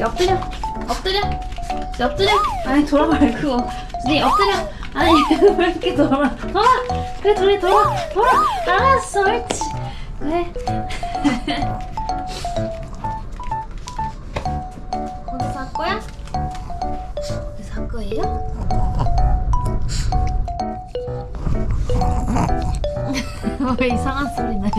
엎드려. 엎드려. 엎드려. 아니 돌아 말고. 준이 엎드려. 아니 왜 이렇게 돌아. 돌아. 그래 둘이 돌아. 돌아. 알았어. 옳지. 그래. 어디서 할 거야? 어디서 할 거예요? 왜 이상한 소리 내?